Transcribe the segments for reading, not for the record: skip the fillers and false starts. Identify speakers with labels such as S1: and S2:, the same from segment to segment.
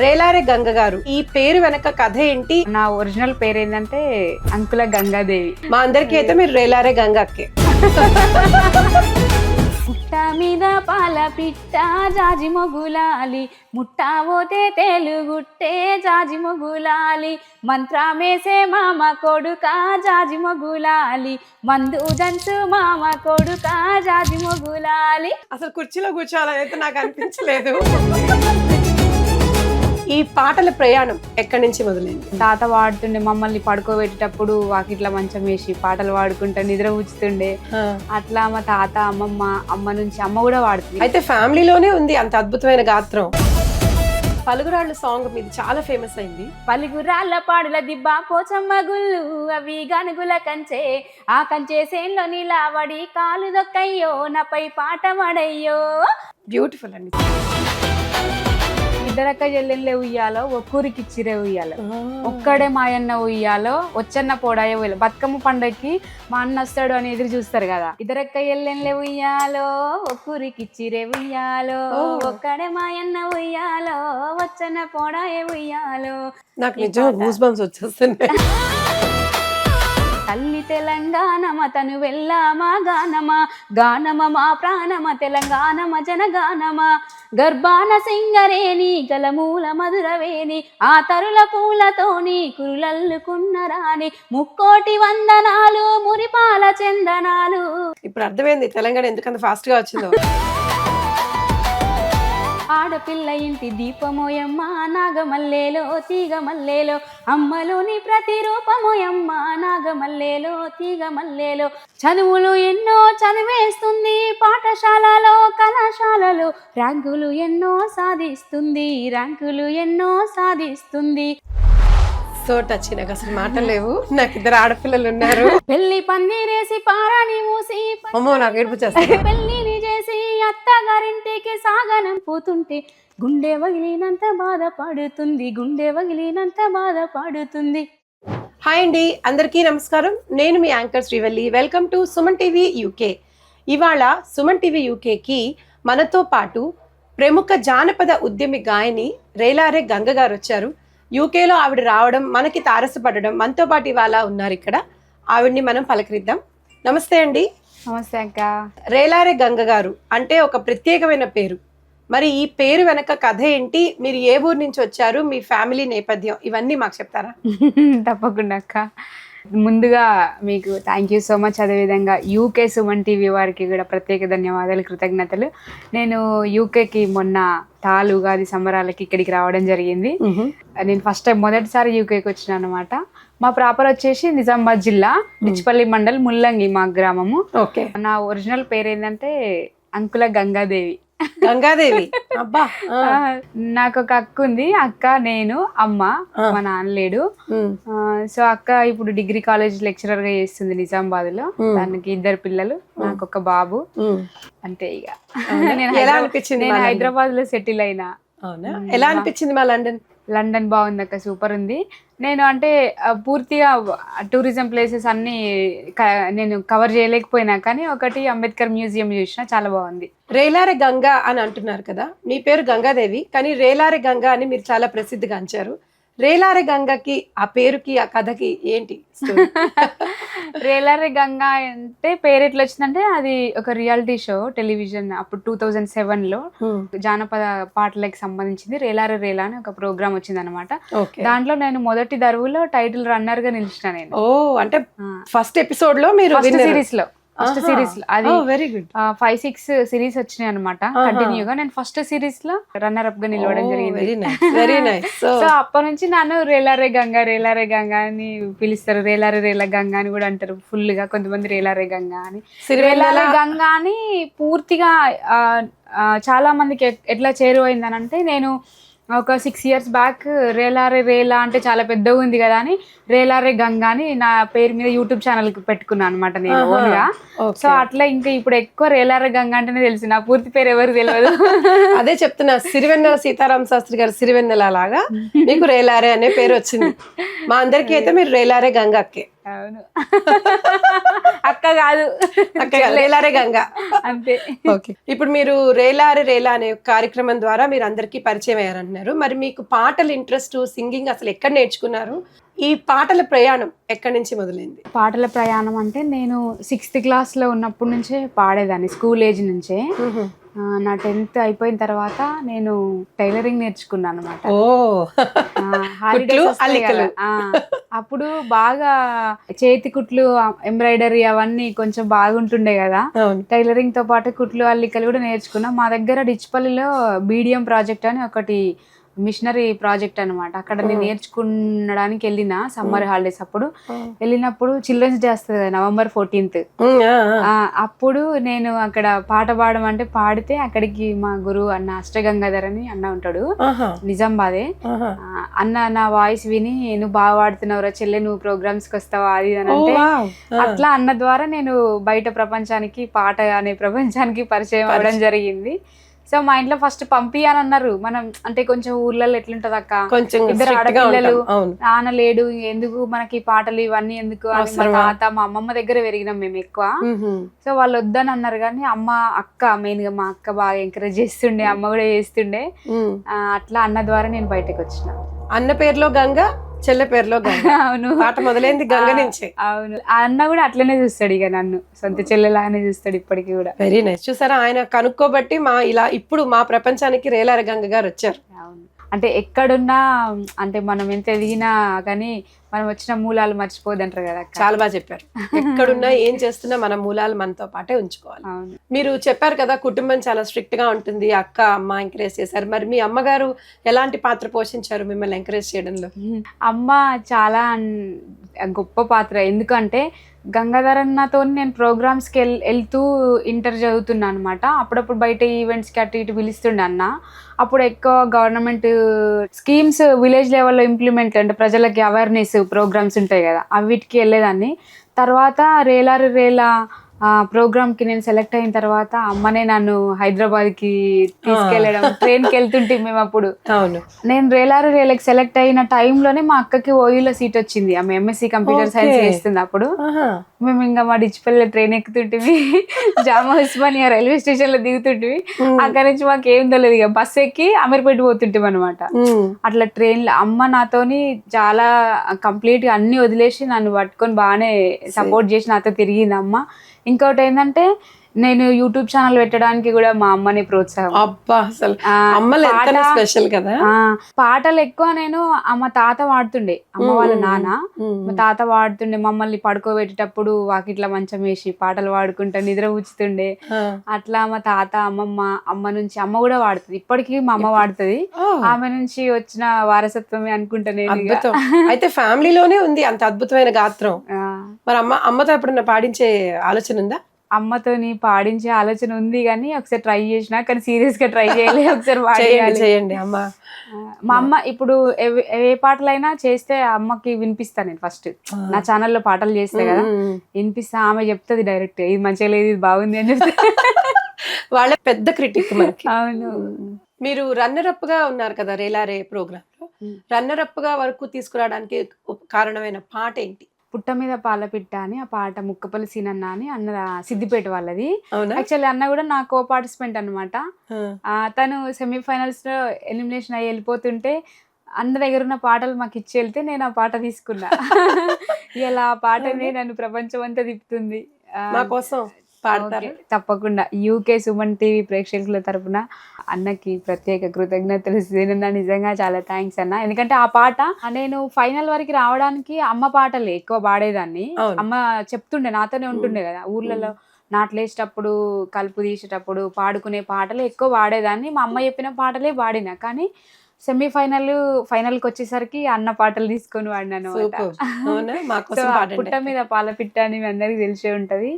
S1: రేలారే గంగ గారు, ఈ పేరు వెనక కథ ఏంటి?
S2: నా ఒరిజినల్ పేరు ఏంటంటే అంకుల గంగాదేవి.
S1: మా అందరికీ అయితే మీరు రేలారే గంగ అక్కే.
S2: పుట్ట మీద పాల పిట్ట జాజి మొగులాలి, ముట్టా పోతే తెలుగుట్టే జాజి మొగులాలి, మంత్రమేసే మామ కొడుక జాజి మొగులాలి, మందు దంచు మామ కొడుక జాజి మొగులాలి.
S1: అసలు కుర్చీలో కూర్చోవాలని అయితే నాకు అనిపించలేదు. ఈ పాటల ప్రయాణం ఎక్కడి నుంచి మొదలైంది?
S2: తాత వాడుతుండే, మమ్మల్ని పడుకోబెట్టేటప్పుడు వాకిట్ల మంచం వేసి పాటలు పాడుకుంటా నిద్ర కూర్చుతుండే. అట్లా మా తాత అమ్మ నుంచి అమ్మ కూడా వాడుతుంది.
S1: అయితే ఫ్యామిలీలోనే ఉంది అంత అద్భుతమైన గాత్రం. పలుగురాళ్ళ సాంగ్ మీద చాలా ఫేమస్ అయింది.
S2: పలుగురాళ్ళ పాడుల దిబ్బ పోచమ్మ గుళ్ళు, అవి గనుగుల కంచే, ఆ కంచే సేన్లో నిలబడి కాలు దొక్కయ్యో, నాపై పాట పడయ్యో.
S1: బ్యూటిఫుల్ అండి.
S2: ఇద్దరక్క చెల్లెళ్ళే ఉయ్యాలో, ఒక్కూరికి ఇచ్చిరే ఉయ్యాలో, ఒక్కడే మాయన్న ఉయ్యాలో, వచ్చన్న పోడాయో ఉయ్యాలో. బతుకమ్మ పండగకి మా అన్న వస్తాడు అని ఎదురు చూస్తారు కదా. ఇద్దరక్క చెల్లెళ్ళే ఉయ్యాలో, ఒక్కూరికి ఇచ్చిరే ఉయ్యాలో, ఒక్కడే మాయన్న ఉయ్యాలో, వచ్చన్న పోడాయో ఉయ్యాలో.
S1: నాకు నిజంగా గూస్ బంప్స్ వచ్చేస్తున్నాయి.
S2: తల్లి తెలంగాణమ తను వెళ్ళామా గానమా, గానమ మా ప్రాణమ తెలంగాణమ జనగానమ, గర్భాన సింగరేణి గలమూల మధురవేణి, ఆ తరుల పూలతోని కురులల్లుకున్న రాణి, ముక్కోటి వందనాలు మురిపాల చందనాలు.
S1: ఇప్పుడు అర్థమైంది తెలంగాణ ఎందుకంత ఫాస్ట్ గా వచ్చిందో.
S2: ఆడపిల్ల ఇంటి దీపమోయమ్మ, నాగమల్లేలో తీగ మల్లేలో, అమ్మలోని ప్రతిరూపమోయమ్మ, నాగమల్లేలో తీగ మల్లేలో. చదువులు ఎన్నో చదివేస్తుంది, పాఠశాలలో కళాశాలలో ర్యాంకులు ఎన్నో సాధిస్తుంది, ర్యాంకులు ఎన్నో సాధిస్తుంది.
S1: So touch. నాకు అసలు మాటలు లేవు. నాకు ఇద్దరు ఆడపిల్లలు ఉన్నారు.
S2: పెళ్లి పందిరేసి పారాని మూసి,
S1: అమ్మో నాకు ఏడుపు చేస్తాను.
S2: పెళ్లిని చేసి అత్తగారింటికి సాగనం పోతుంటే, గుండె వగిలినంత బాధపడుతుంది, గుండె వగిలినంత బాధపడుతుంది.
S1: హాయ్ అండి, అందరికీ నమస్కారం. నేను మీ anchor Srivalli. Welcome to Suman TV UK. ఇవాళ సుమన్ టీవీ యూకేకి మనతో పాటు ప్రముఖ జానపద ఉద్యమి గాయని రేలారే గంగ గారు వచ్చారు. యూకేలో ఆవిడ రావడం, మనకి తారసపడడం, మనతో పాటు ఇవాళ ఉన్నారు ఇక్కడ. ఆవిడ్ని మనం పలకరిద్దాం. నమస్తే అండి.
S2: నమస్తే అక్క.
S1: రేలారే గంగ గారు అంటే ఒక ప్రత్యేకమైన పేరు. మరి ఈ పేరు వెనక కథ ఏంటి? మీరు ఏ ఊరు నుంచి వచ్చారు? మీ ఫ్యామిలీ నేపథ్యం ఇవన్నీ మాకు చెప్తారా?
S2: తప్పకుండా అక్క. ముందుగా మీకు థ్యాంక్ యూ సో మచ్. అదేవిధంగా యూకే సుమన్ టీవీ వారికి కూడా ప్రత్యేక ధన్యవాదాలు, కృతజ్ఞతలు. నేను యూకేకి మొన్న ఉగాది సంబరాలకి ఇక్కడికి రావడం జరిగింది. నేను ఫస్ట్ టైం మొదటిసారి యూకేకి వచ్చిన అనమాట. మా ప్రాపర్ వచ్చేసి నిజామాబాద్ జిల్లా నిచ్పల్లి మండల్ ముల్లంగి మా గ్రామము. నా ఒరిజినల్ పేరు ఏంటంటే అంకుల గంగాదేవి.
S1: గంగాదేవి. అబ్బా.
S2: నాకు ఒక అక్క ఉంది. అక్క, నేను, అమ్మ, మా నాన్న లేడు. సో అక్క ఇప్పుడు డిగ్రీ కాలేజ్ లెక్చరర్ గా చేస్తుంది నిజామాబాద్ లో. దానికి ఇద్దరు పిల్లలు, నాకు ఒక బాబు. అంతే. ఇక నేను హైదరాబాద్ లో సెటిల్ అయినా.
S1: ఎలా అనిపించింది మా లండన్?
S2: లండన్ బాగుంది అక్క, సూపర్ ఉంది. నేను అంటే పూర్తిగా టూరిజం ప్లేసెస్ అన్ని నేను కవర్ చేయలేకపోయినా, కానీ ఒకటి అంబేద్కర్ మ్యూజియం చూసిన, చాలా బాగుంది.
S1: రేలారే గంగ అని అంటున్నారు కదా, మీ పేరు గంగాదేవి, కానీ రేలారే గంగ అని మీరు చాలా ప్రసిద్ధిగాంచారు. రేలారే గంగకి, ఆ పేరుకి, ఆ కథకి ఏంటి?
S2: రేలారే గంగ అంటే పేరు ఎట్లా వచ్చిందంటే, అది ఒక రియాలిటీ షో టెలివిజన్ అప్పుడు 2007లో జానపద పాటలకు సంబంధించింది. రేలారే రేలా అని ఒక ప్రోగ్రామ్ వచ్చింది అనమాట. దాంట్లో నేను మొదటి దరువులో టైటిల్ రన్నర్ గా నిలిచిన నేను.
S1: ఓ, అంటే ఫస్ట్ ఎపిసోడ్ లో మీరు
S2: సిరీస్ లో అది
S1: వెరీ గుడ్
S2: 5-6 సిరీస్ వచ్చినాయి అనమాట కంటిన్యూగా. నేను ఫస్ట్ సిరీస్ లో రన్నర్ అప్ గా నిలవడం జరిగింది. సో అప్పటి నుంచి నన్ను రేలారే గంగా అని పిలుస్తారు. రేలారే రేలా గంగా అని కూడా అంటారు ఫుల్ గా కొంతమంది. రేలారే గంగా అని, రేలారే గంగా అని పూర్తిగా చాలా మందికి ఎట్లా చేరువైంది అని అంటే, నేను ఒక 6 years బ్యాక్ రేలారే రేలా అంటే చాలా పెద్దగా ఉంది కదా అని రేలారే గంగా అని నా పేరు మీద యూట్యూబ్ ఛానల్ పెట్టుకున్నాను అనమాట నేను ఓన్గా. సో అట్లా ఇంకా ఇప్పుడు ఎక్కువ రేలారే గంగా అంటేనే తెలుసు, నా పూర్తి పేరు ఎవరికి తెలియదు.
S1: అదే చెప్తున్నా, సిరివెన్నెల సీతారామ శాస్త్రి గారు సిరివెన్నెల లాగా మీకు రేలారే అనే పేరు వచ్చింది. మా అందరికీ అయితే మీరు రేలారే గంగా అక్కే.
S2: అవును అక్క, అక్క కాదు,
S1: రేలారే గంగ.
S2: అంతే.
S1: ఓకే, ఇప్పుడు మీరు రేలారే రేలా అనే కార్యక్రమం ద్వారా మీరు అందరికీ పరిచయం అయ్యారంటున్నారు. మరి మీకు పాటలు ఇంట్రెస్ట్, సింగింగ్ అసలు ఎక్కడ నేర్చుకున్నారు? ఈ పాటల ప్రయాణం ఎక్కడి నుంచి మొదలైంది?
S2: పాటల ప్రయాణం అంటే నేను 6th క్లాస్లో ఉన్నప్పటి నుంచే పాడేదాన్ని, స్కూల్ ఏజ్ నుంచే. నా 10th అయిపోయిన తర్వాత నేను టైలరింగ్ నేర్చుకున్నాను అనమాట.
S1: ఓ,
S2: అప్పుడు బాగా చేతి కుట్లు, ఎంబ్రాయిడరీ అవన్నీ కొంచెం బాగుంటుండే కదా. టైలరింగ్ తో పాటు కుట్లు అల్లికలు కూడా నేర్చుకున్నా. మా దగ్గర డిచ్పల్లిలో BDM ప్రాజెక్ట్ అని ఒకటి మిషనరీ ప్రాజెక్ట్ అనమాట. అక్కడ నేను నేర్చుకునడానికి వెళ్ళిన సమ్మర్ హాలిడేస్ అప్పుడు. వెళ్ళినప్పుడు చిల్డ్రన్స్ డే వస్తుంది కదా, November 14th. అప్పుడు నేను అక్కడ పాట పాడడం అంటే పాడితే, అక్కడికి మా గురువు అన్న అష్టగంగాధర్ అని అన్న ఉంటాడు, నిజామాబాదే. అన్న నా వాయిస్ విని నువ్వు బాగా పాడుతున్నావురా చెల్లె, నువ్వు ప్రోగ్రామ్స్ కి వస్తావా అది అని అంటే, అట్లా అన్న ద్వారా నేను బయట ప్రపంచానికి, పాట అనే ప్రపంచానికి పరిచయం అవ్వడం జరిగింది. సో మా ఇంట్లో ఫస్ట్ పంపియాలన్నారు. మనం అంటే కొంచెం ఊర్లలో ఎట్లుంటది అక్క, ఇద్దరు ఆడపిల్లలు, నాన్న లేడు, ఎందుకు మనకి పాటలు ఇవన్నీ ఎందుకు అని మా తాత మా అమ్మమ్మ దగ్గర పెరిగినాం మేము ఎక్కువ. సో వాళ్ళు వద్దని అన్నారు. కానీ అమ్మ, అక్క, మెయిన్ గా మా అక్క బాగా ఎంకరేజ్ చేస్తుండే, అమ్మ కూడా చేస్తుండే. అట్లా అన్న ద్వారా నేను బయటకు వచ్చిన.
S1: అన్న పేరులో గంగ, చెల్లె పేరులో గంగ. అవును, పాట మొదలైంది గంగ నుంచి.
S2: అవును, అన్న కూడా అట్లనే చూస్తాడు, ఇక నన్ను సొంత చెల్లెలాగానే చూస్తాడు ఇప్పటికి కూడా.
S1: Very nice. చూసారా, ఆయన కనుక్కోబట్టి ఇలా ఇప్పుడు మా ప్రపంచానికి రేలారే గంగ గారు వచ్చారు.
S2: అవును, అంటే ఎక్కడున్నా, అంటే మనం ఎంత ఎదిగినా కానీ మనం వచ్చిన మూలాలు మర్చిపోదంటారు కదా.
S1: చాలా బాగా చెప్పారు. ఎక్కడున్నా ఏం చేస్తున్నా మన మూలాలు మనతో పాటే ఉంచుకోవాలి. మీరు చెప్పారు కదా, కుటుంబం చాలా స్ట్రిక్ట్ గా ఉంటుంది, అక్క అమ్మ ఎంకరేజ్ చేశారు. మరి మీ అమ్మగారు ఎలాంటి పాత్ర పోషించారు మిమ్మల్ని ఎంకరేజ్ చేయడంలో?
S2: అమ్మ చాలా గొప్ప పాత్ర. ఎందుకంటే గంగాధర్ అన్నతో నేను ప్రోగ్రామ్స్కి వెళ్తూ ఇంటర్ చదువుతున్నా అనమాట. అప్పుడప్పుడు బయట ఈవెంట్స్కి అటు ఇటు పిలుస్తుండే అన్న. అప్పుడు ఎక్కువ గవర్నమెంట్ స్కీమ్స్ విలేజ్ లెవెల్లో ఇంప్లిమెంట్, అంటే ప్రజలకి అవేర్నెస్ ప్రోగ్రామ్స్ ఉంటాయి కదా, అవిటికి వెళ్ళేదాన్ని. తర్వాత రేలారి రేలా ప్రోగ్రామ్కి నేను సెలెక్ట్ అయిన తర్వాత అమ్మనే నన్ను హైదరాబాద్కి తీసుకెళ్ళడం, ట్రైన్కి వెళ్తుంటే మేము అప్పుడు.
S1: అవును,
S2: నేను రేలారి రేలకి సెలెక్ట్ అయిన టైంలోనే మా అక్కకి ఓయూలో సీట్ వచ్చింది. ఆమె MSc కంప్యూటర్ సైన్స్ చేస్తుంది అప్పుడు. మేము ఇంకా మా డిచ్పల్లి ట్రైన్ ఎక్కుతుంటివి, జామా ఉస్మానియా రైల్వే స్టేషన్ లో దిగుతుంటివి. అక్కడి నుంచి మాకు ఏం తెలియదు, ఇక బస్ ఎక్కి అమీర్పేట పోతుంటాం అనమాట. అట్లా ట్రైన్ లో అమ్మ నాతోని చాలా కంప్లీట్ గా అన్ని వదిలేసి నన్ను పట్టుకొని బాగానే సపోర్ట్ చేసి నాతో తిరిగింది అమ్మ. ఇంకోటి ఏంటంటే, నేను యూట్యూబ్ ఛానల్ పెట్టడానికి కూడా మా అమ్మని ప్రోత్సాహం.
S1: అబ్బా, అసలు స్పెషల్ కదా.
S2: పాటలు ఎక్కువ నేను మా తాత వాడుతుండే, అమ్మ వాళ్ళ నాన్న. మా తాత వాడుతుండే, మమ్మల్ని పడుకోబెట్టేటప్పుడు వాకిట్లా మంచం వేసి పాటలు పాడుకుంటా నిద్ర కూర్చుతుండే. అట్లా మా తాత, అమ్మ నుంచి అమ్మ కూడా వాడుతుంది, ఇప్పటికీ మా అమ్మ వాడుతుంది. ఆమె నుంచి వచ్చిన వారసత్వమే అనుకుంటా నేను.
S1: అయితే ఫ్యామిలీలోనే ఉంది అంత అద్భుతమైన గాత్రం. మరి అమ్మతో ఎప్పుడన్నా పాడించే ఆలోచన ఉందా?
S2: అమ్మతోని పాడించే ఆలోచన ఉంది, కానీ ఒకసారి ట్రై చేసిన, కానీ సీరియస్ గా ట్రై చేయలేదు. ఒకసారి
S1: చేయండి అమ్మ.
S2: మా అమ్మ ఇప్పుడు ఏ పాటలైనా చేస్తే అమ్మకి వినిపిస్తాను నేను. ఫస్ట్ నా ఛానల్లో పాటలు చేస్తే కదా వినిపిస్తా, ఆమె చెప్తుంది డైరెక్ట్, ఇది మంచిగా లేదు, ఇది బాగుంది అని చెప్తే.
S1: వాళ్ళే పెద్ద క్రిటిక్ మనకి.
S2: అవును.
S1: మీరు రన్నర్ అప్ గా ఉన్నారు కదా రేలారే ప్రోగ్రామ్ లో. రన్నర్ అప్ గా వరకు తీసుకురావడానికి కారణమైన పాట ఏంటి?
S2: పుట్ట మీద పాలపిట్ట అని ఆ పాట ముక్కపల్లి సీనన్న అని అన్న సిద్దిపేట వాళ్ళది. యాక్చువల్లీ అన్న కూడా నా కో పార్టిసిపెంట్ అనమాట. తను సెమీఫైనల్స్ లో ఎలిమినేషన్ అయ్యి వెళ్ళిపోతుంటే అన్న దగ్గర ఉన్న పాటలు మాకు ఇచ్చి వెళ్తే నేను ఆ పాట తీసుకున్నా. ఇలా ఆ పాటని నన్ను ప్రపంచం అంతా తిప్పుతుంది. తప్పకుండా యూకే సుమన్ టీవీ ప్రేక్షకుల తరపున అన్నకి ప్రత్యేక కృతజ్ఞతలు. నిజంగా చాలా థ్యాంక్స్ అన్న. ఎందుకంటే ఆ పాట నేను ఫైనల్ వరకు రావడానికి అమ్మ పాటలే ఎక్కువ పాడేదాన్ని. అమ్మ చెప్తుండే, నాతోనే ఉంటుండే కదా ఊర్లలో నాట్లేసేటప్పుడు, కలుపు తీసేటప్పుడు పాడుకునే పాటలే ఎక్కువ పాడేదాన్ని. మా అమ్మ చెప్పిన పాటలే పాడినా. కానీ ఫైనల్కి వచ్చేసరికి అన్న పాటలు తీసుకొని వాడినాను. పుట్ట మీద పాలపిట్ట అని మీ అందరికి తెలిసే ఉంటది.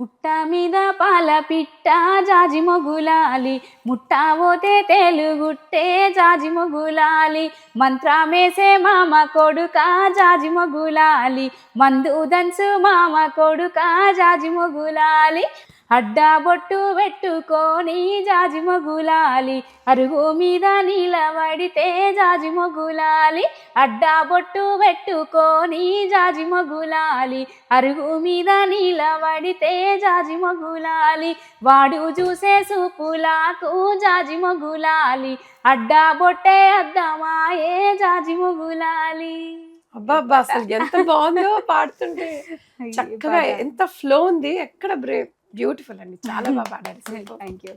S2: పుట్ట మీద పాల పిట్ట జాజి మొగులాలి, ముట్టా పోతే తెలుగుట్టే జాజి మొగులాలి, మంత్రమేసే మామ కొడుక జాజి మొగులాలి, మందు దంచు మామ కొడుక జాజి మొగులాలి, అడ్డా బొట్టు పెట్టుకొని జాజి మొగులాలి, అరుగు మీద నిలబడితే జాజి మొగులాలి. అడ్డా బొట్టు పెట్టుకొని జాజి మొగులాలి, అరుగు మీద నిలబడితే జాజి మొగులాలి. వాడు చూసే సూపులకు జాజి మొగులాలి, అడ్డా బొట్టే అద్దమాయే జాజి మొగులాలి.
S1: అబ్బా అబ్బా, అసలు ఎంత బాగుందో పాడుతుంటే, చక్కగా ఎంత ఫ్లో ఉంది, ఎక్కడ బ్యూటిఫుల్ అండి, చాలా బాగా పాడారు.
S2: Thank you.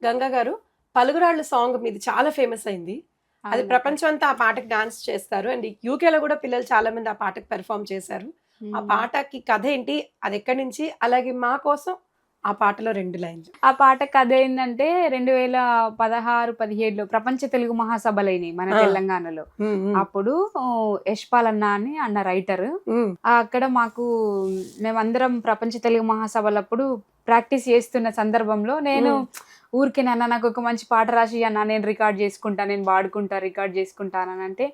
S1: గంగా గారు, పలుగురాళ్ళు సాంగ్ మీది చాలా ఫేమస్ అయింది. అది ప్రపంచం అంతా ఆ పాటకి డాన్స్ చేస్తారు. అండ్ యూకేలో కూడా పిల్లలు చాలా మంది ఆ పాటకి పెర్ఫామ్ చేశారు. ఆ పాటకి కథ ఏంటి, అది ఎక్కడి నుంచి, అలాగే మా కోసం ఆ పాటలో 2 లైన్లు.
S2: ఆ పాట కథ ఏంటంటే 2016-17లో ప్రపంచ తెలుగు మహాసభలు అయినాయి మన తెలంగాణలో. అప్పుడు యశ్పాల్ అన్న రైటర్, అక్కడ మాకు మేమందరం ప్రపంచ తెలుగు మహాసభలప్పుడు ప్రాక్టీస్ చేస్తున్న సందర్భంలో నేను ఊరికే నాన్న నాకు ఒక మంచి పాట రాసి అన్న, నేను రికార్డ్ చేసుకుంటా, నేను పాడుకుంటా, రికార్డ్ చేసుకుంటానని అంటే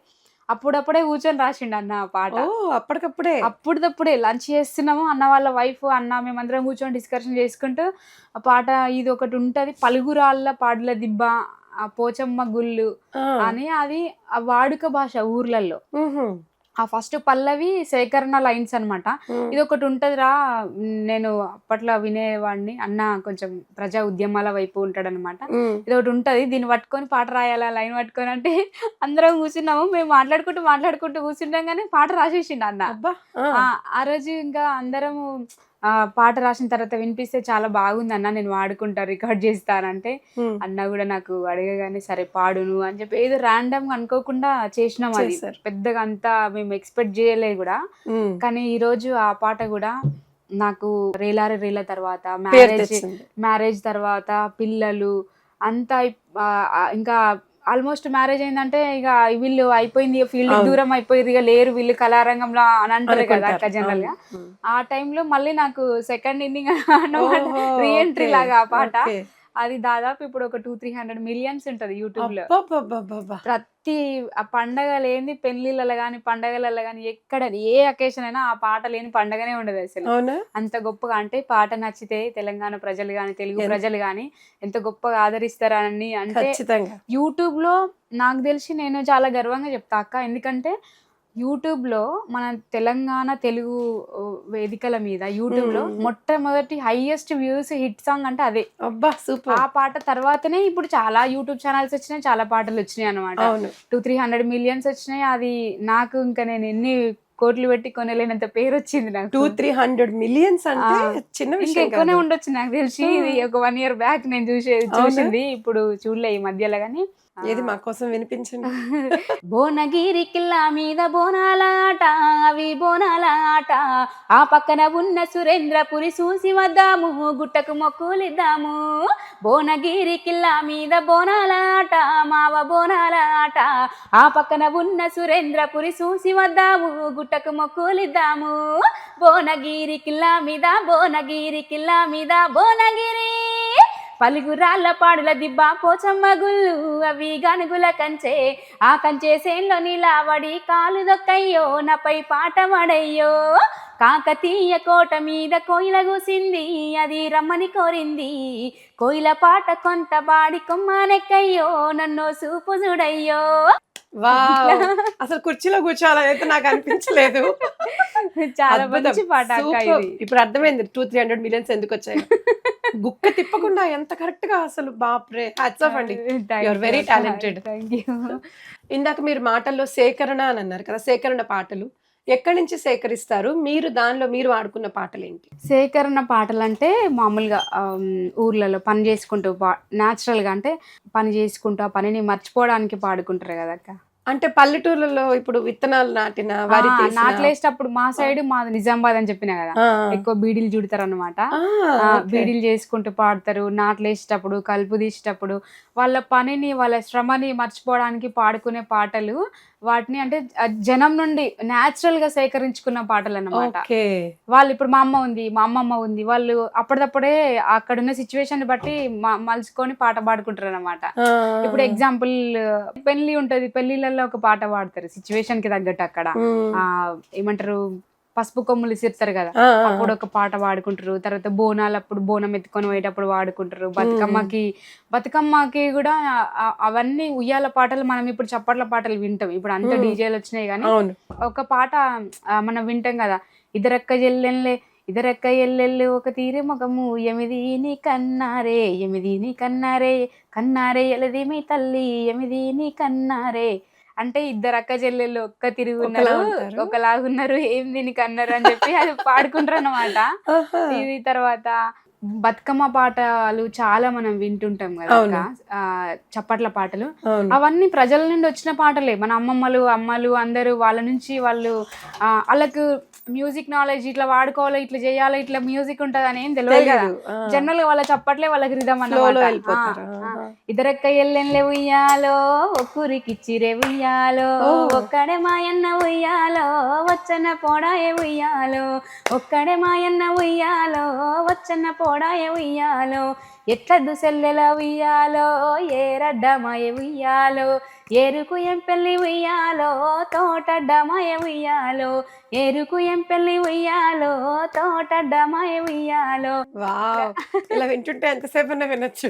S2: అప్పుడప్పుడే కూర్చొని రాసిండు అన్న ఆ పాట. అప్పుడప్పుడే లంచ్ చేస్తున్నాము, అన్న వాళ్ళ వైఫ్ అన్న మేమందరం కూర్చొని డిస్కషన్ చేసుకుంటూ ఆ పాట ఇది ఒకటి ఉంటది, పలుగురాళ్ళ పాడుల దిబ్బ ఆ పోచమ్మ గుళ్ళు అని, అది ఆ వాడుక భాష ఊర్లలో. ఆ ఫస్ట్ పల్లవి సేకరణ లైన్స్ అనమాట. ఇది ఒకటి ఉంటదిరా, నేను అప్పట్లో వినేవాడిని, అన్న కొంచెం ప్రజా ఉద్యమాల వైపు ఉంటాడనమాట. ఇది ఒకటి ఉంటది, దీన్ని పట్టుకొని పాట రాయాలా లైన్ పట్టుకొని అంటే అందరం కూర్చున్నాము. మేము మాట్లాడుకుంటూ కూర్చుంటాం కానీ పాట రాసేసిండు అన్న. ఆ రోజు ఇంకా అందరము పాట రాసిన తర్వాత వినిపిస్తే చాలా బాగుంది అన్న, నేను వాడుకుంటా, రికార్డ్ చేస్తానంటే అన్న కూడా నాకు అడగగానే సరే పాడును అని చెప్పి ఏదో ర్యాండమ్ గా అనుకోకుండా చేసినాం. అది పెద్దగా అంతా మేము ఎక్స్పెక్ట్ చేయలేదు కూడా. కానీ ఈ రోజు ఆ పాట కూడా నాకు రేలారే రేల తర్వాత మ్యారేజ్ తర్వాత పిల్లలు అంతా ఇంకా ఆల్మోస్ట్ మ్యారేజ్ అయిందంటే ఇక వీళ్ళు అయిపోయింది, ఫీల్డ్ దూరం అయిపోయింది, ఇక లేరు వీళ్ళు కళారంగంలో అని అంటారు కదా అక్క జనరల్ గా. ఆ టైంలో మళ్ళీ నాకు సెకండ్ ఇన్నింగ్ రీఎంట్రీ లాగా ఆ పాట. అది దాదాపు ఇప్పుడు ఒక 200-300 మిలియన్స్ ఉంటది యూట్యూబ్ లో. ప్రతి ఆ పండగ లేని పెళ్లిళ్ళలో గాని పండగలలో గాని ఎక్కడ ఏ అకేషన్ అయినా ఆ పాట లేని పండగనే ఉండదు అసలు. అంత గొప్పగా అంటే పాట నచ్చితే తెలంగాణ ప్రజలు గాని తెలుగు ప్రజలు గాని ఎంత గొప్పగా ఆదరిస్తారని అంటే యూట్యూబ్ లో నాకు తెలిసి నేను చాలా గర్వంగా చెప్తా అక్క. ఎందుకంటే యూట్యూబ్ లో మన తెలంగాణ తెలుగు వేదికల మీద యూట్యూబ్ లో మొట్టమొదటి హైయెస్ట్ వ్యూస్ హిట్ సాంగ్ అంటే అదే. అబ్బా సూపర్. ఆ పాట తర్వాతనే ఇప్పుడు చాలా యూట్యూబ్ ఛానల్స్ వచ్చినాయి, చాలా పాటలు వచ్చినాయి అనమాట. 200-300 మిలియన్స్ వచ్చినాయి. అది నాకు ఇంకా నేను ఎన్ని కోట్లు పెట్టి కొనలేనంత పేరు వచ్చింది నాకు. 200-300 మిలియన్స్ అంటే చిన్న విషయం, ఎక్కువనే ఉండొచ్చు నాకు తెలిసి. ఇది ఒక 1 year బ్యాక్ నేను చూసింది, ఇప్పుడు చూడలే ఈ మధ్యలో. గానీ ఏది మా కోసం వినిపించండి. భువనగిరి కిల్లా మీద బోనాల ఆట, అవి బోనాల ఆట, ఆ పక్కన ఉన్న సురేంద్రపురి చూసి వద్దాము, గుట్టకు మొక్కులిద్దాము. భువనగిరి కిల్లా మీద బోనాల ఆట, మావ బోనాల ఆట, ఆ పక్కన ఉన్న సురేంద్రపురి చూసి వద్దాము, గుట్టకు మొక్కులిద్దాము. భువనగిరి కిల్లా మీద భువనగిరి కిల్లా మీద భువనగిరి పలుగురాళ్ళ పాడుల దిబ్బ పోచమ్మ గుళ్ళు, అవి గనుగుల కంచే, ఆ కంచే సేన్లో నిలబడి కాలు దొక్కయ్యో, నాపై పాట పడయ్యో. కాకతీయ కోట మీద కోయిల కూసింది, అది రమ్మని కోరింది, కోయిల పాట కొంత పాడి కొమ్మానెక్కయ్యో, నన్ను చూపు చూడయ్యో. అసలు కుర్చీలో కూర్చోవాలనైతే నాకు అనిపించలేదు. చాలా మంచి పాట. ఇప్పుడు అర్థమైంది 200-300 మిలియన్స్ ఎందుకు వచ్చాయి. గుక్క తిప్పకుండా ఎంత కరెక్ట్ గా, అసలు బాప్రే, హ్యాట్స్ ఆఫ్ అండి, యు ఆర్ వెరీ టాలెంటెడ్. ఇందాక మీరు మాటల్లో సేకరణ అని అన్నారు కదా, సేకరణ పాటలు ఎక్కడి నుంచి సేకరిస్తారు మీరు? దానిలో మీరు వాడుకున్న పాటలు ఏంటి? సేకరణ పాటలు అంటే మామూలుగా ఊర్లలో పని చేసుకుంటూ న్యాచురల్ గా, అంటే పని చేసుకుంటూ ఆ పనిని మర్చిపోవడానికి పాడుకుంటారు కదా అక్క. అంటే పల్లెటూర్లలో ఇప్పుడు విత్తనాలు నాటిన నాట్లేసేటప్పుడు మా సైడ్ మాది నిజామాబాద్ అని చెప్పినా కదా, ఎక్కువ బీడీలు చుడతారు అనమాట. బీడీలు చేసుకుంటూ పాడతారు. నాట్లేసేటప్పుడు కలుపు తీసేటప్పుడు వాళ్ళ పనిని వాళ్ళ శ్రమని మర్చిపోవడానికి పాడుకునే పాటలు. వాటిని అంటే జనం నుండి న్యాచురల్ గా సేకరించుకున్న పాటలు అన్నమాట. వాళ్ళు ఇప్పుడు మా అమ్మ ఉంది, మా అమ్మమ్మ ఉంది, వాళ్ళు అప్పటిదప్పుడే అక్కడున్న సిచ్యువేషన్ బట్టి మలుచుకొని పాట పాడుకుంటారు అనమాట. ఇప్పుడు ఎగ్జాంపుల్ పెళ్లి ఉంటది, పెళ్లిళ్ళలో ఒక పాట పాడతారు సిచ్యువేషన్ కి తగ్గట్టు. అక్కడ ఏమంటారు, పసుపు కొమ్ములు ఇసిరుతారు కదా, అప్పుడు ఒక పాట పాడుకుంటారు. తర్వాత బోనాలు అప్పుడు బోనం ఎత్తుకొని పోయేటప్పుడు వాడుకుంటారు. బతుకమ్మకి కూడా అవన్నీ ఉయ్యాల పాటలు మనం ఇప్పుడు చప్పట్ల పాటలు వింటాం. ఇప్పుడు అంత డీజేలు వచ్చినాయి కానీ ఒక పాట మనం వింటాం కదా, ఇద్దరక్క ఎల్లెళ్ళు ఒక తీరే ముఖము ఎమిదిని కన్నారే కన్నారే ఎలది మీ తల్లి ఎమిదిని కన్నారే. అంటే ఇద్దరు అక్క చెల్లెళ్ళు ఒక్క తిరిగి ఉన్నారు, ఒకలాగున్నారు, ఏం దీనికి అన్నారు అని చెప్పి అది పాడుకుంటారు అన్నమాట. ఇది తర్వాత బతుకమ్మ పాటలు చాలా మనం వింటుంటాం కదా, చప్పట్ల పాటలు. అవన్నీ ప్రజల నుండి వచ్చిన పాటలే. మన అమ్మలు అందరూ వాళ్ళ నుంచి వాళ్ళు వాళ్ళకు మ్యూజిక్ నాలెడ్జ్, ఇట్లా వాడుకోవాలి, ఇట్లా చేయాలి, ఇట్లా మ్యూజిక్ ఉంటది అని ఏం తెలియదు కదా. జనరల్ గా వాళ్ళ చప్పట్లే వాళ్ళకి రిధం అన్నమాట. ఇద్దరక్క ఎల్లెన్లే ఉయ్యాలో ఒక్కరికిచ్చిరే ఉయ్యాలో ఒక్కడే మాయన్న ఉయ్యాలో వచ్చన్న పోడాయే ఉయ్యాలో ఒక్కడే మాయన్న ఉయ్యాలో వచ్చన్న పోడాయే ఉయ్యాలో ఎట్లద్దు సెల్లెల ఉయ్యాలో ఏరడ్డమాయ ఉయ్యాలో ఏరుకు ఎంపెల్లి ఉయ్యాలో తోటడ్డమాయ ఉయ్యాలో ఏరుకు ఎంపెల్లి ఉయ్యాలో తోటడ్డమాయ ఉయ్యాలో.
S1: వావ్, ఇలా వింటుంటే ఎంతసేపు వినొచ్చు.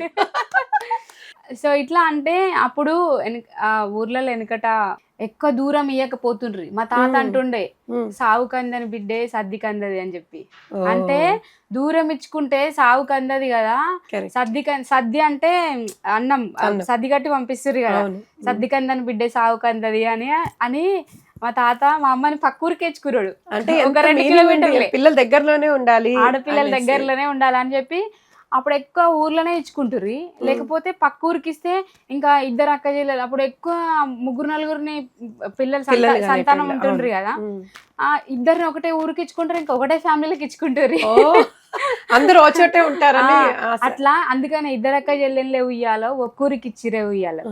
S2: సో ఇట్లా అంటే అప్పుడు ఊర్లలో వెనకట ఎక్కువ దూరం ఇయ్యకపోతుండ్రి. మా తాత అంటుండే సావు కందని బిడ్డే సద్ది కందది అని చెప్పి. అంటే దూరం ఇచ్చుకుంటే సావు కందది కదా, సద్ది అంటే అన్నం సద్ది కట్టి పంపిస్తారు కదా, సద్ది కందని బిడ్డే సావు కందది అని మా తాత మా అమ్మని పక్కూరికి ఎచ్చుకురాడు.
S1: అంటే ఒక 2 కిలోమీటర్లే, పిల్లల దగ్గరలోనే ఉండాలి,
S2: ఆడపిల్లల దగ్గరలోనే ఉండాలి అని చెప్పి అప్పుడు ఎక్కువ ఊర్లోనే ఇచ్చుకుంటుర్రి. లేకపోతే పక్క ఊరికి ఇస్తే ఇంకా ఇద్దరు అక్క చెల్లెలు అప్పుడు ఎక్కువ 3-4 పిల్లలు సంతానం ఉంటుండ్రి కదా, ఇద్దరిని ఒకటే ఊరికి ఇచ్చుకుంటారు, ఇంకా ఒకటే ఫ్యామిలీకి ఇచ్చుకుంటారు,
S1: అందరూ చోటే ఉంటారని
S2: అట్లా. అందుకని ఇద్దరక్క చెల్లెళ్ళే ఉయ్యాలో ఒక్కూరికి ఇచ్చిరే ఉయ్యాలో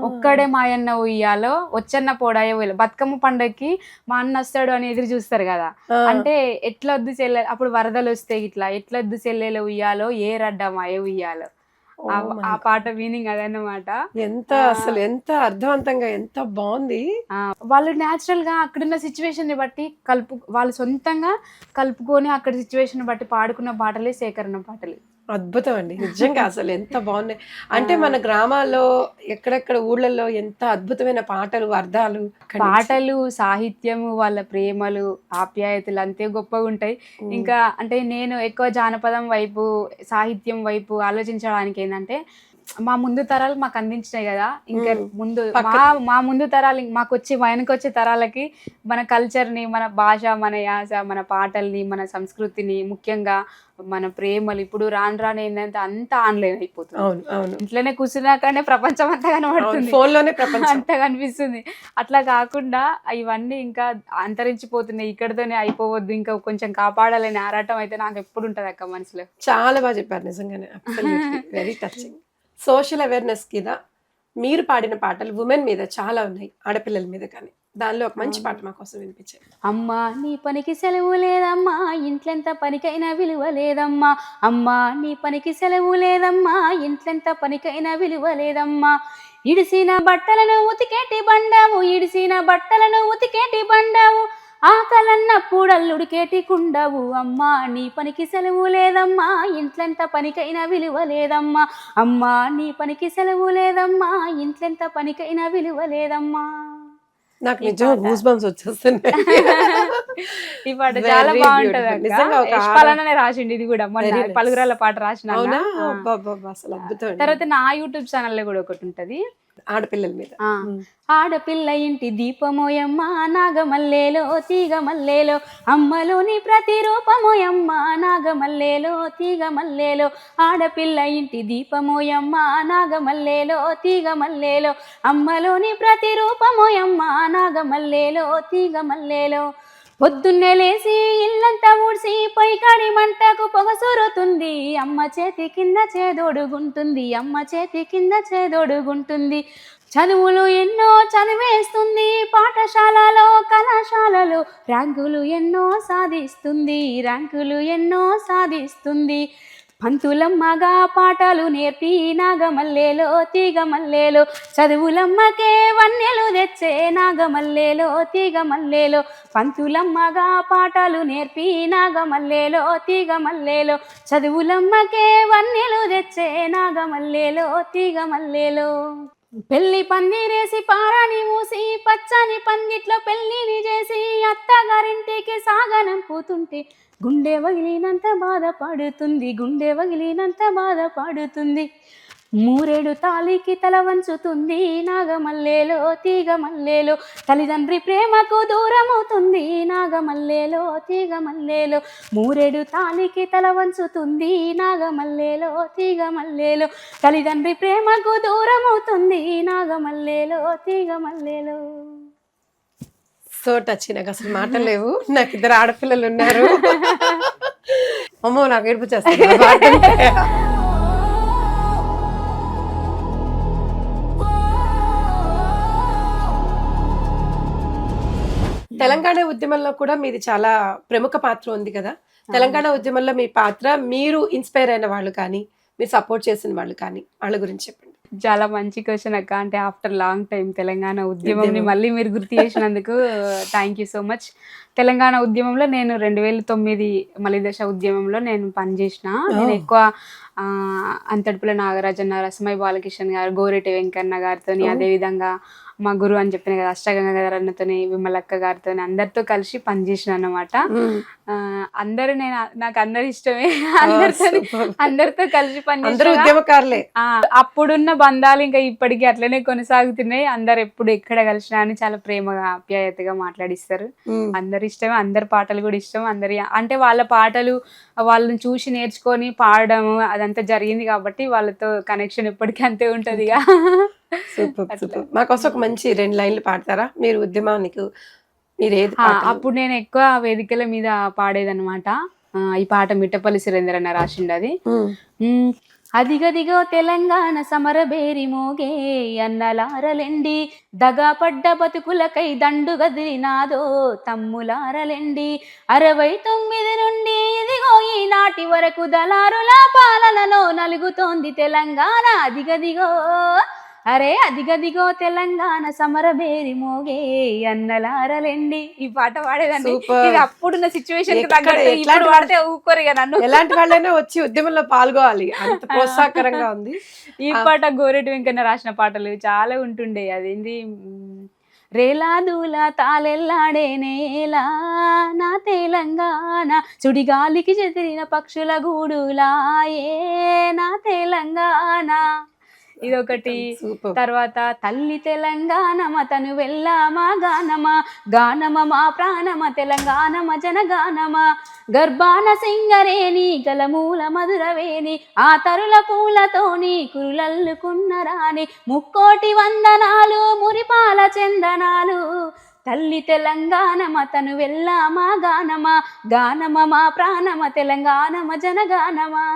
S2: ఒక్కడే మాయన్న ఉయ్యాలో వచ్చన్న పోడాయే ఉయ్యాలో. బతుకమ్మ పండగకి మా అన్న వస్తాడు అని ఎదురు చూస్తారు కదా, అంటే ఎట్లొద్దు చెల్లె అప్పుడు వరదలు వస్తాయి ఇట్లా ఎట్లొద్దు చెల్లెలు ఉయ్యాలో ఏ రడ్డమాయే ఉయ్యాలో. ఆ పాట మీనింగ్ అదన్నమాట.
S1: అసలు ఎంత అర్థవంతంగా, ఎంత బాగుంది.
S2: వాళ్ళు న్యాచురల్ గా అక్కడున్న సిచ్యువేషన్ ని బట్టి వాళ్ళు సొంతంగా కలుపుకొని అక్కడ సిచ్యువేషన్ బట్టి పాడుకున్న పాటలే సేకరణ పాటలు.
S1: అద్భుతం అండి, నిజంగా అసలు ఎంత బాగున్నాయి. అంటే మన గ్రామాల్లో ఎక్కడెక్కడ ఊళ్ళల్లో ఎంత అద్భుతమైన పాటలు, అర్థాలు,
S2: సాహిత్యము, వాళ్ళ ప్రేమలు, ఆప్యాయతలు అంతే గొప్పగా ఉంటాయి. ఇంకా అంటే నేను ఎక్కువ జానపదం వైపు, సాహిత్యం వైపు ఆలోచించడానికి ఏంటంటే మా ముందు తరాలు మాకు అందించినాయి కదా, ఇంకా ముందు మా ముందు తరాలు మాకు వెనకొచ్చే తరాలకి మన కల్చర్ని, మన భాష, మన యాస, మన పాటల్ని, మన సంస్కృతిని, ముఖ్యంగా మన ప్రేమలు ఇప్పుడు రాను ఏంటంటే అంతా ఆన్లైన్ అయిపోతుంది. ఇంట్లోనే కూర్చున్నాకనే ప్రపంచం అంతా కనబడుతుంది, ఫోన్లోనే ప్రపంచం అంతా కనిపిస్తుంది. అట్లా కాకుండా ఇవన్నీ ఇంకా అంతరించిపోతున్నాయి, ఇక్కడితోనే అయిపోవద్దు, ఇంకా కొంచెం కాపాడాలని ఆరాటం అయితే నాకు ఎప్పుడు ఉంటుంది అక్క మనసులో.
S1: చాలా బాగా చెప్పారు నిజంగానే, వెరీ టచింగ్. సోషల్ అవేర్నెస్ కింద మీరు పాడిన పాటలు ఉమెన్ మీద చాలా ఉన్నాయి, ఆడపిల్లల మీద. కానీ దానిలో ఒక మంచి పాట మా కోసం వినిపించారు.
S2: అమ్మా నీ పనికి సెలవు లేదమ్మా, ఇంట్లెంత పనికైనా విలువ లేదమ్మా. అమ్మా నీ పనికి సెలవు లేదమ్మా, ఇంట్లెంత పనికైనా విలువ లేదమ్మా. ఇడిసిన బట్టలను ఉతికేటి బండావు, ఇడిసిన బట్టలను ఉతికేటి బండావు. ఆకలన్నప్పుడల్లుడికేటి కుండవు. అమ్మా నీ పనికి సెలవు లేదమ్మా, ఇంట్లెంత పనికైనా విలువ లేదమ్మా. అమ్మా నీ పనికి సెలవు లేదమ్మా, ఇంట్లెంత పనికైనా విలువ లేదమ్మా.
S1: నాకు నిజంగా గూస్ బంప్స్ వచ్చేస్తున్నాయి.
S2: ఈ పాట చాలా బాగుంటది, నిజంగా యశ్పాలనే రాసిండి. ఇది కూడా మొన్న పలుగురాల పాట రాసిన. తర్వాత నా యూట్యూబ్ ఛానల్ లో కూడా ఒకటి ఉంటది
S1: ఆడపిల్లల మీద.
S2: ఆడపిల్ల ఇంటి దీపమోయమ్మ, నాగమల్లేలో తీగ మల్లేలో, అమ్మలోని ప్రతిరూపమోయమ్మ, నాగమల్లేలో తీగ మల్లేలో. ఆడపిల్ల ఇంటి దీపమోయమ్మ, నాగమల్లేలో తీగ మల్లేలో, అమ్మలోని ప్రతిరూపమోయమ్మ, నాగమల్లేలో తీగ మల్లేలో. పొద్దున్నే లేసి ఇల్లంతా ఊడ్చి పొయ్యికాడి మంటకు పొగ సూరుతుంది. అమ్మ చేతి కింద చేదోడుగుంటుంది, అమ్మ చేతి కింద చేదోడుగుంటుంది. చదువులు ఎన్నో చదివేస్తుంది, పాఠశాలలో కళాశాలలో ర్యాంకులు ఎన్నో సాధిస్తుంది, ర్యాంకులు ఎన్నో సాధిస్తుంది. పంతులమ్మగా పాఠాలు నేర్పి నాగమల్లేలో తీగ మల్లేలో, చదువులమ్మకే వన్నెలు తెచ్చి తెచ్చే నాగమల్లేలో తీగ మల్లేలో పంతులమ్మగా పాటలు నేర్పి నాగమల్లేలో తీగ మల్లేలో చదువులమ్మకే వన్నెలు తెచ్చే నాగమల్లేలో తీగ మల్లేలో పెళ్లి పందిరేసి పారాని మూసి పచ్చని పందిట్లో పెళ్లిని చేసి అత్తగారింటికి సాగనంపుతుంటే గుండె వగిలినంత బాధపడుతుంది, గుండె వగిలినంత బాధపడుతుంది. మూరేడు తాలికి తల వంచుతుంది నాగమల్లేలో తీగ మల్లేలో తల్లిదండ్రి ప్రేమకు దూరమవుతుంది నాగమల్లేలో తీగ మల్లేలో మూరేడు తాలికి తల వంచుతుంది నాగమల్లేలో తీగ మల్లేలో తల్లిదండ్రి ప్రేమకు దూరమవుతుంది నాగమల్లేలో తీగ మల్లేలో.
S1: So touch. నాకు అసలు మాటలు లేవు. నాకు 2 ఆడపిల్లలు ఉన్నారు. అమ్మో నాకు ఏడుపు చేస్తాను. తెలంగాణ ఉద్యమంలో కూడా మీది చాలా ప్రముఖ పాత్ర ఉంది కదా. తెలంగాణ ఉద్యమంలో మీ పాత్ర, మీరు ఇన్స్పైర్ అయిన వాళ్ళు కానీ, మీరు సపోర్ట్ చేసిన వాళ్ళు కానీ, వాళ్ళ గురించి చెప్పండి.
S2: చాలా మంచి క్వశ్చన్ అక్క. అంటే ఆఫ్టర్ లాంగ్ టైం తెలంగాణ ఉద్యమంని మళ్ళీ మీరు గుర్తు చేసినందుకు thank you so much. Telangana ఉద్యమంలో నేను 2009 మలిదశ ఉద్యమంలో నేను పనిచేసిన. నేను ఎక్కువ అంతటిపుల నాగరాజన్న, రసమై బాలకిషన్ గారు, గోరెటి వెంకన్న గారితో, అదేవిధంగా మా గురువు అని చెప్పిన కదా అష్టగంగాధర్ అన్నతోని, విమలక్క గారితో అందరితో కలిసి పనిచేసిన అన్నమాట. అందరూ నాకు అందరు ఇష్టమే. అందరితో కలిసి పనిచేసిన. అప్పుడున్న బంధాలు ఇంకా ఇప్పటికీ అట్లనే కొనసాగుతున్నాయి. అందరు ఎప్పుడు ఎక్కడ కలిసినా అని చాలా ప్రేమగా ఆప్యాయతగా మాట్లాడిస్తారు. అందరు ఇష్టమే, అందరి పాటలు కూడా ఇష్టం. అంటే వాళ్ళ పాటలు వాళ్ళని చూసి నేర్చుకొని పాడడం అదంతా జరిగింది కాబట్టి వాళ్ళతో కనెక్షన్ ఎప్పటికీ అంతే ఉంటది.
S1: మాకోసం ఒక మంచి 2 లైన్లు పాడతారా? మీరు ఉద్యమానికి మీరు ఏది?
S2: అప్పుడు నేను ఎక్కువ వేదికల మీద పాడేదన్నమాట. ఈ పాట మిట్టపల్లి సురేందర్ అన్న రాసిండు. అది అదిగదిగో తెలంగాణ సమరబేరి మోగే అన్నలారలెండి, దగా పడ్డ బతుకులకై దండు గదిలినాదో తమ్ములారలెండి. 69 నుండి ఇదిగో ఈనాటి వరకు దళారుల పాలనలో నలుగుతోంది తెలంగాణ. అదిగదిగో అరే అదిగదిగో తెలంగాణ సమరబేరి మోగే అన్నలారలెండి. ఈ పాట పాడేదండి. ఇది అప్పుడున్న సిచ్యువేషన్ కి తగ్గట్టు ఇప్పుడు పాడితే ఊరుకోరు ఇక నన్ను.
S1: ఎలాంటి వాళ్ళైనా వచ్చి ఉద్యమంలో పాల్గొవాలి, అంత ప్రోత్సాహకరంగా ఉంది
S2: ఈ పాట. గోరెటి వెంకన్న రాసిన పాటలు చాలా ఉంటుండే. అదేంది రేలాదూల తాళెల్లాడే నేలా నా తెలంగాణ, సుడిగాలికి చెదిరిన పక్షుల గూడులాయే నా తెలంగాణ, ఇదొకటి. తర్వాత తల్లి తెలంగాణమ తను వెళ్ళామా గానమా, గానమ మా ప్రాణమ తెలంగాణమ జనగానమ, గర్భాన సింగరేణి గలమూల మధురవేణి, ఆ తరుల పూలతోని కురులల్లుకున్న రాణి, ముక్కోటి వందనాలు మురిపాల చందనాలు, తల్లి తెలంగాణమ తను వెళ్ళామా గానమా, గానమ మా ప్రాణమ తెలంగాణమ జనగానమా.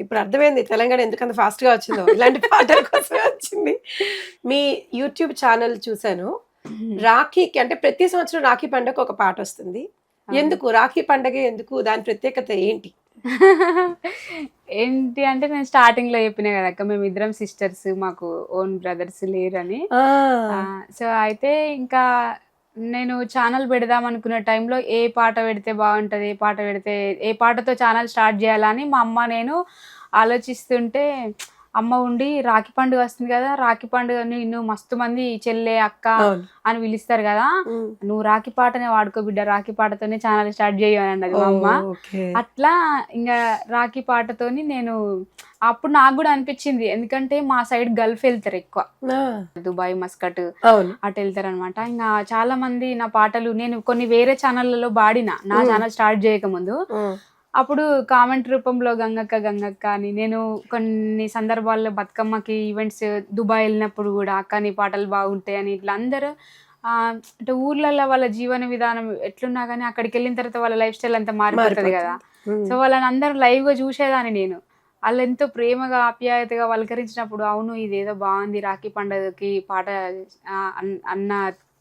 S1: ఇప్పుడు అర్థమైంది తెలంగాణ ఎందుకంత ఫాస్ట్ గా వచ్చిందో. ఇలాంటి పాటల కోసమే వచ్చింది. మీ యూట్యూబ్ ఛానల్ చూసాను. రాఖీకి అంటే ప్రతి సంవత్సరం రాఖీ పండుగ ఒక పాట వస్తుంది. ఎందుకు రాఖీ పండుగ, ఎందుకు దాని ప్రత్యేకత ఏంటి?
S2: ఏంటి అంటే నేను స్టార్టింగ్ లో చెప్పినా కదా అక్క, మేము ఇద్దరం సిస్టర్స్, మాకు ఓన్ బ్రదర్స్ లేరని. సో అయితే ఇంకా నేను ఛానల్ పెడదాం అనుకున్న టైంలో ఏ పాట పెడితే బాగుంటుంది, ఏ పాటతో ఛానల్ స్టార్ట్ చేయాలని మా అమ్మ నేను ఆలోచిస్తుంటే, అమ్మ ఉండి రాఖీ పండుగ వస్తుంది కదా, రాఖీ పండుగ నిన్ను మస్తు మంది చెల్లె అక్క అని పిలుస్తారు కదా, నువ్వు రాఖీ పాటనే వాడుకో బిడ్డ, రాఖీ పాటతోనే ఛానల్ స్టార్ట్ చేయు అని అన్నది మా అమ్మ. అట్లా ఇంకా రాఖీ పాటతోని నేను అప్పుడు నాకు కూడా అనిపించింది, ఎందుకంటే మా సైడ్ గల్ఫ్ వెళ్తారు ఎక్కువ, దుబాయ్ మస్కట్ అటు వెళ్తారు అనమాట. ఇంకా చాలా మంది నా పాటలు నేను కొన్ని వేరే ఛానళ్లలో పాడిన, నా ఛానల్ స్టార్ట్ చేయకముందు. అప్పుడు కామెంట్ రూపంలో గంగక్క అని, నేను కొన్ని సందర్భాల్లో బతుకమ్మకి ఈవెంట్స్ దుబాయ్ వెళ్ళినప్పుడు కూడా అక్క నీ పాటలు బాగుంటాయి అని ఇట్లా అందరూ అంటే ఊర్లలో వాళ్ళ జీవన విధానం ఎట్లున్నా కానీ అక్కడికి వెళ్ళిన తర్వాత వాళ్ళ లైఫ్ స్టైల్ అంతా మారిపోతుంది కదా. సో వాళ్ళని అందరూ లైవ్ గా చూసేదాన్ని నేను. వాళ్ళు ఎంతో ప్రేమగా ఆప్యాయతగా పలకరించినప్పుడు అవును ఇదేదో బాగుంది రాఖీ పండుగకి పాట అన్న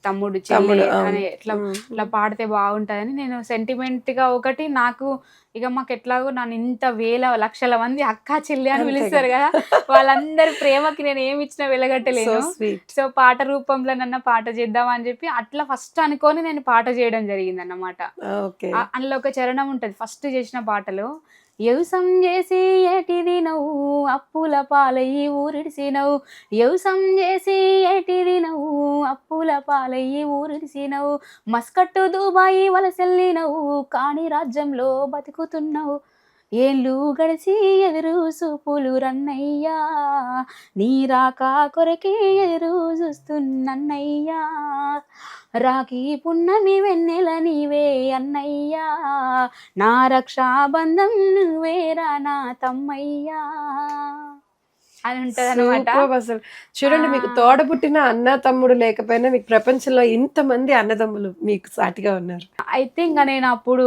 S2: తమ్ముడు చెల్లి
S1: అవును.
S2: అని ఇట్లా పాడితే బాగుంటుందని నేను సెంటిమెంట్గా ఒకటి నాకు ఇక మాకు ఎట్లాగో నన్ను ఇంత వేల లక్షల మంది అక్క చెల్లి అని పిలుస్తారు కదా, వాళ్ళందరి ప్రేమకి నేను ఏమి ఇచ్చినా వెలగట్టలేను. సో పాట రూపంలో నన్న పాట చేద్దామని చెప్పి అట్లా ఫస్ట్ అనుకొని నేను పాట చేయడం జరిగింది అన్నమాట. అందులో ఒక చరణం ఉంటది ఫస్ట్ చేసిన పాటలో, వ్యవసం చేసి ఏటిది నవ్వు అప్పుల పాలయ్యి ఊరిడిసినవు, వ్యవసం చేసి ఏటిది నవ్వు అప్పుల పాలయ్యి ఊరిడిసినవు, మస్కట్టు దుబాయి వలసెళ్ళినవు కాని రాజ్యంలో బతుకుతున్నావు, ఏళ్ళు గడిచి ఎదురు చూపులు రన్నయ్యా నీ రాక కొరకే ఎదురు చూస్తున్నయ్యా, రాఖీ పున్నమి వెన్నెల నీవే అన్నయ్యా నా రక్షాబంధం నువ్వేరా నా తమ్మయ్యా అని ఉంటది అనమాట.
S1: అసలు చూడండి, మీకు తోడబుట్టిన అన్న తమ్ముడు లేకపోయినా మీకు ప్రపంచంలో ఇంతమంది అన్నదమ్ములు మీకు సాటిగా ఉన్నారు.
S2: అయితే ఇంకా నేను అప్పుడు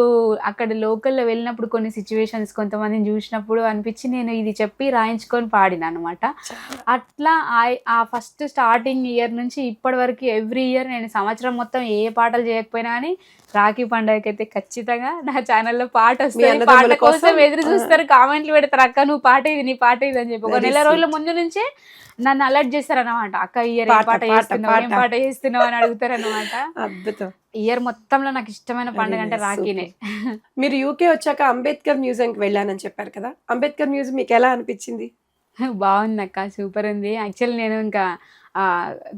S2: అక్కడ లోకల్లో వెళ్ళినప్పుడు కొన్ని సిచ్యువేషన్స్ కొంతమందిని చూసినప్పుడు అనిపించి నేను ఇది చెప్పి రాయించుకొని పాడిన అనమాట. అట్లా ఆ ఫస్ట్ స్టార్టింగ్ ఇయర్ నుంచి ఇప్పటి వరకు ఎవ్రీ ఇయర్ నేను సంవత్సరం మొత్తం ఏ పాటలు చేయకపోయినా కానీ రాఖీ పండుగకి అయితే ఖచ్చితంగా నా ఛానల్లో పాట వస్తుంది, పాట కోసం ఎదురు చూస్తారు, కామెంట్లు పెడతారు, అక్క నువ్వు పాట ఇది నీ పాట ఇది అని చెప్పి. ఒక నెల రోజుల ముందు నుంచే నన్ను అలర్ట్ చేస్తారు అనమాట, అక్క ఇయర్ ఏం పాట చేస్తున్నావు ఏం పాట చేస్తున్నావు అని అడుగుతారు అనమాట.
S1: అద్భుతం.
S2: ఇయర్ మొత్తంలో నాకు ఇష్టమైన పండుగ అంటే రాఖీనే.
S1: మీరు యూకే వచ్చాక అంబేద్కర్ మ్యూజియంకి వెళ్ళానని చెప్పారు కదా, అంబేద్కర్ మ్యూజియం మీకు ఎలా అనిపించింది?
S2: బాగుంది అక్క, సూపర్ ఉంది. యాక్చువల్లీ నేను ఇంకా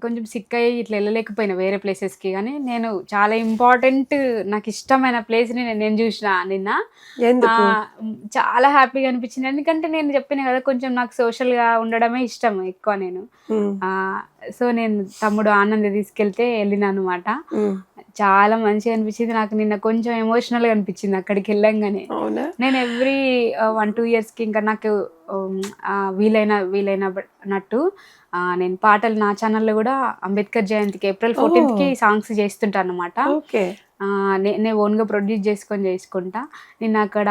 S2: కొంచెం సిక్ అయ్యి ఇట్లా వెళ్ళలేకపోయినా వేరే ప్లేసెస్కి, కానీ నేను చాలా ఇంపార్టెంట్ నాకు ఇష్టమైన ప్లేస్ని నేను చూసిన నిన్న. చాలా హ్యాపీగా అనిపించింది, ఎందుకంటే నేను చెప్పిన కదా కొంచెం నాకు సోషల్గా ఉండడమే ఇష్టం ఎక్కువ నేను. సో నేను తమ్ముడు ఆనంద్ తీసుకెళ్తే వెళ్ళిన అనమాట. చాలా మంచిగా అనిపించింది నాకు. నిన్న కొంచెం ఎమోషనల్గా అనిపించింది అక్కడికి వెళ్ళంగానే. నేను ఎవ్రీ 1-2 yearsకి ఇంకా నాకు వీలైనట్టు నేను పాటలు నా ఛానల్లో కూడా అంబేద్కర్ జయంతికి April 14th సాంగ్స్ చేస్తుంటాను అనమాట. నేను ఓన్గా ప్రొడ్యూస్ చేసుకుంటా. నేను అక్కడ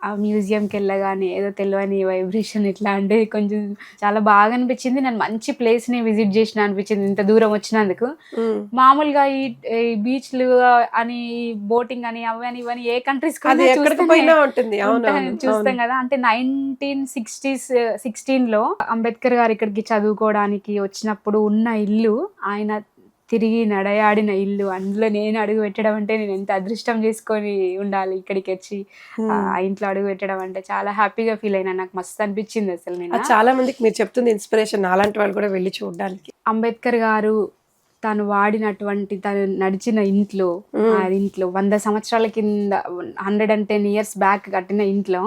S2: ఆ మ్యూజియంకి వెళ్ళగానే ఏదో తెలియని వైబ్రేషన్ ఇట్లా అంటే కొంచెం చాలా బాగా అనిపించింది. నేను మంచి ప్లేస్ని విజిట్ చేసిన అనిపించింది ఇంత దూరం వచ్చినందుకు. మామూలుగా ఈ బీచ్లు అని బోటింగ్ అని అవని ఇవని ఏ కంట్రీస్ చూస్తాం కదా. అంటే 1916లో అంబేద్కర్ గారు ఇక్కడికి చదువుకోవడానికి వచ్చినప్పుడు ఉన్న ఇల్లు, ఆయన తిరిగి నడయాడిన ఇల్లు, అందులో నేను అడుగు పెట్టడం అంటే నేను ఎంత అదృష్టం చేసుకొని ఉండాలి ఇక్కడికి వచ్చి ఆ ఇంట్లో అడుగు పెట్టడం అంటే. చాలా హ్యాపీగా ఫీల్ అయినా, నాకు మస్తు అనిపించింది అసలు. నేను
S1: చాలా మందికి మీరు చెప్తుంది ఇన్స్పిరేషన్, అలాంటి వాళ్ళు కూడా వెళ్ళి చూడడానికి.
S2: అంబేద్కర్ గారు తను వాడినటువంటి తను నడిచిన ఇంట్లో, ఆ ఇంట్లో 100 సంవత్సరాల కింద 110 years బ్యాక్ కట్టిన ఇంట్లో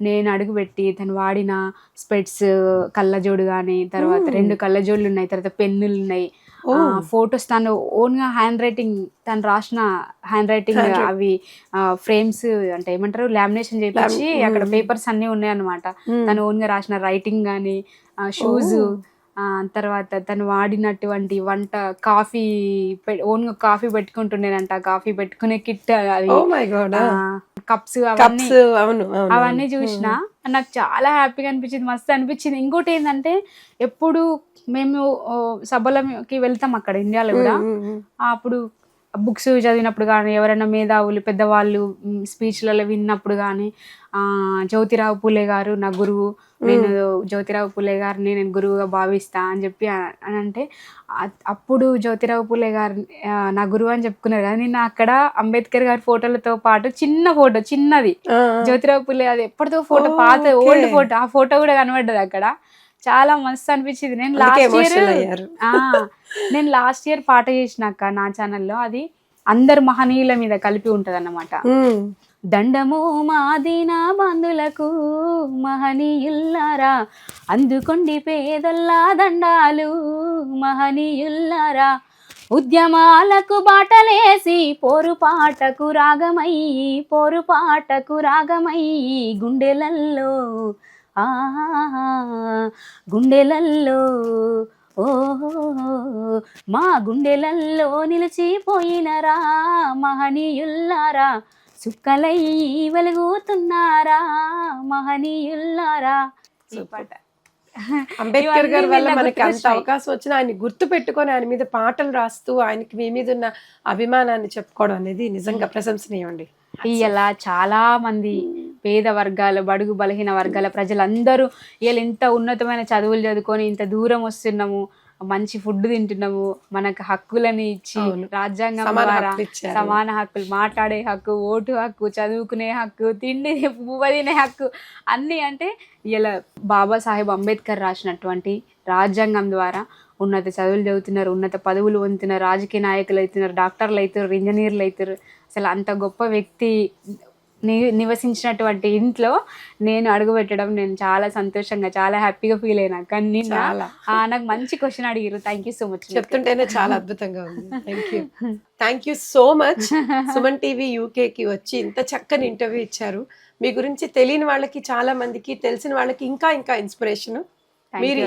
S2: నేను అడుగుపెట్టి తను వాడిన స్పెట్స్, కళ్ళజోడు కానీ, తర్వాత 2 కళ్ళజోడులు ఉన్నాయి, తర్వాత పెన్నులు ఉన్నాయి, ఫొటోస్ తను ఓన్ గా హ్యాండ్ రైటింగ్, తను రాసిన హ్యాండ్ రైటింగ్ అవి ఫ్రేమ్స్ అంటే ఏమంటారు లామినేషన్ చేయించి అక్కడ పేపర్స్ అన్ని ఉన్నాయి అనమాట. తను ఓన్ గా రాసిన రైటింగ్ కానీ, షూస్, తర్వాత తను వాడినటువంటి వంట, కాఫీ ఓన్గా కాఫీ పెట్టుకుంటుండేనంట, కాఫీ పెట్టుకునే కిట్, అది కప్స్ అవన్నీ చూసిన నాకు చాలా హ్యాపీగా అనిపించింది, మస్తు అనిపించింది. ఇంకోటి ఏంటంటే ఎప్పుడు మేము సభలకి వెళ్తాం అక్కడ ఇండియాలో కూడా, అప్పుడు బుక్స్ చదివినప్పుడు కానీ, ఎవరైనా మేధావులు పెద్దవాళ్ళు స్పీచ్లలో విన్నప్పుడు కానీ, జ్యోతిరావు పూలే గారు నా గురువు, నేను జ్యోతిరావు పూలే గారిని నేను గురువుగా భావిస్తా అని చెప్పి అని అంటే, అప్పుడు జ్యోతిరావు పూలే గారు నా గురువు అని చెప్పుకున్నారు కదా. నేను అక్కడ అంబేద్కర్ గారి ఫోటోలతో పాటు చిన్న ఫోటో, చిన్నది జ్యోతిరావు పూలే, అది ఎప్పటితో ఫోటో, పాత ఓల్డ్ ఫోటో, ఆ ఫోటో కూడా కనబడ్డది అక్కడ. చాలా మస్తు అనిపించింది. నేను లాస్ట్ ఇయర్ పాట చేసినాక నా ఛానల్లో, అది అందరు మహనీయుల మీద కలిపి ఉంటది అన్నమాట. దండము మాదిన బంధులకు మహనీయుల్లారా, అందుకొండి పేదల్లా దండాలు మహనీయుల్లారా, ఉద్యమాలకు బాటలేసి పోరుపాటకు రాగమై గుండెలల్లో గుండెలల్లో మా గుండెలల్లో నిలిచిపోయినరా మహనీయుల్లారా, సుక్కలై వెలుగుతున్నారా మహనీయుల్లారా. ఈ పాట
S1: అంబేద్కర్ గారి
S2: ఇవన్నీ
S1: వల్ల
S2: నాకు
S1: మనకి అంత
S2: గుర్తుకొచ్చినాయి.
S1: అవకాశం వచ్చినా ఆయన గుర్తు పెట్టుకొని ఆయన మీద పాటలు రాస్తూ ఆయనకి మీ మీద ఉన్న అభిమానాన్ని చెప్పుకోవడం అనేది నిజంగా ప్రశంసనీయం అండి.
S2: ఇలా చాలా మంది పేద వర్గాల బడుగు బలహీన వర్గాల ప్రజలందరూ ఇలా ఇంత ఉన్నతమైన చదువులు చదువుకొని ఇంత దూరం వస్తున్నాము, మంచి ఫుడ్ తింటున్నాము, మనకు హక్కులని ఇచ్చి
S1: అవును.
S2: రాజ్యాంగం
S1: సమాన
S2: ద్వారా
S1: హక్కులు ఇచ్చారు.
S2: సమాన హక్కులు, మాట్లాడే హక్కు, ఓటు హక్కు, చదువుకునే హక్కు, తిండి పువ్వు తినే హక్కు అన్నీ అంటే ఇలా బాబాసాహెబ్ అంబేద్కర్ రాసినటువంటి రాజ్యాంగం ద్వారా ఉన్నత చదువులు చదువుతున్నారు, ఉన్నత పదవులు పొందుతున్నారు, రాజకీయ నాయకులు అవుతున్నారు, డాక్టర్లు అవుతారు, ఇంజనీర్లు అవుతారు. అసలు అంత గొప్ప వ్యక్తి నివసించినటువంటి ఇంట్లో నేను అడుగు పెట్టడం నేను చాలా సంతోషంగా చాలా హ్యాపీగా ఫీల్ అయినా. కానీ నిన్న
S1: చాలా
S2: నాకు మంచి క్వశ్చన్ అడిగారు. Thank you so much.
S1: చెప్తుంటేనే చాలా అద్భుతంగా ఉంది. Thank you so much. Suman TV యూకేకి వచ్చి ఇంత చక్కని ఇంటర్వ్యూ ఇచ్చారు. మీ గురించి తెలియని వాళ్ళకి చాలా మందికి, తెలిసిన వాళ్ళకి ఇంకా ఇంకా ఇన్స్పిరేషన్. మీరు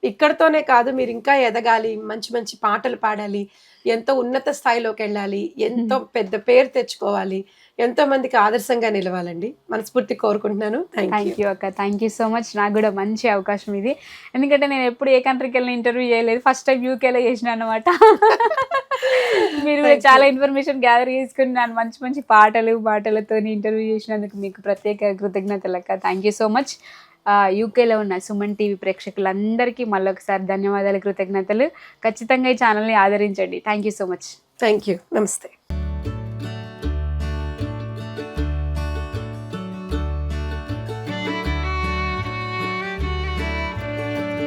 S1: ఇక్కడతోనే కాదు, మీరు ఇంకా ఎదగాలి, మంచి మంచి పాటలు పాడాలి, ఎంతో ఉన్నత స్థాయిలోకి వెళ్ళాలి, ఎంతో పెద్ద పేరు తెచ్చుకోవాలి, ఎంతో మందికి ఆదర్శంగా నిలవాలండి. మనస్ఫూర్తి కోరుకుంటున్నాను.
S2: థ్యాంక్ యూ అక్క. Thank you so much. నాకు కూడా మంచి అవకాశం ఇది. ఎందుకంటే నేను ఎప్పుడు ఏ కంట్రీకి వెళ్ళిన ఇంటర్వ్యూ చేయలేదు, ఫస్ట్ టైం యూకేలో చేసిన అనమాట. మీరు కూడా చాలా ఇన్ఫర్మేషన్ గ్యాదర్ చేసుకుని నన్ను మంచి మంచి పాటలతో ఇంటర్వ్యూ చేసినందుకు మీకు ప్రత్యేక కృతజ్ఞతలు అక్క. Thank you so much. యూకేలో ఉన్న సుమన్ టీవీ ప్రేక్షకులందరికీ మళ్ళొకసారి ధన్యవాదాలు, కృతజ్ఞతలు. ఖచ్చితంగా ఈ ఛానల్ని ఆదరించండి. Thank you so much.
S1: Thank you. నమస్తే.